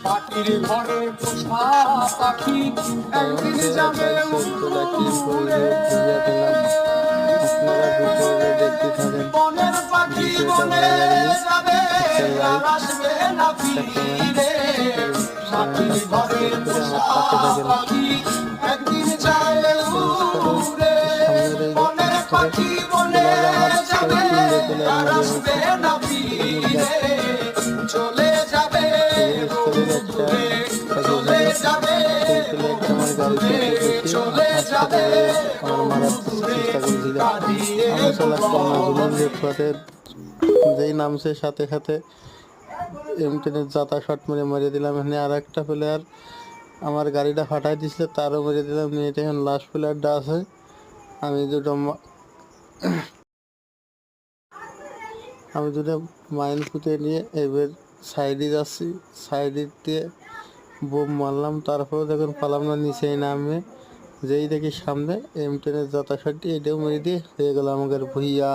মাটির ঘরে পোষা পাখি একদিন যাবে উড়ে। আপনারা ভিডিওটা দেখতে থাকেন। বনের পাখি বনে যাবে আর আসবে না ফিরে। মাটির ঘরে পোষা পাখি একদিন যাবে উড়ে। বনের পাখি বনে যাবে আর আসবে না ফিরে। চলে যাবে দূরে, চলে যাবে দূরে, চলে যাবে দূরে। কাঁদিয়ে যেই নামছে সাথে সাথে এমটেনের জাতা শট মেরে মেরে দিলাম। এখানে আর একটা প্লেয়ার আমার গাড়িটা ফাটাই দিছিল, তারও মেরে দিলাম। নিয়ে এখন লাস্ট প্লেয়ারটা আছে। আমি দুটো মাইন ফুটে নিয়ে এবার সাইডে যাচ্ছি। সাইডে দিয়ে বোম মারলাম, তারপরে যখন পালাম না নিচেই নামে যেই দেখি সামনে এমটেনের জাতা শটটি এটাও মেরে দিয়ে হয়ে গেল আমাদের ভুইয়া।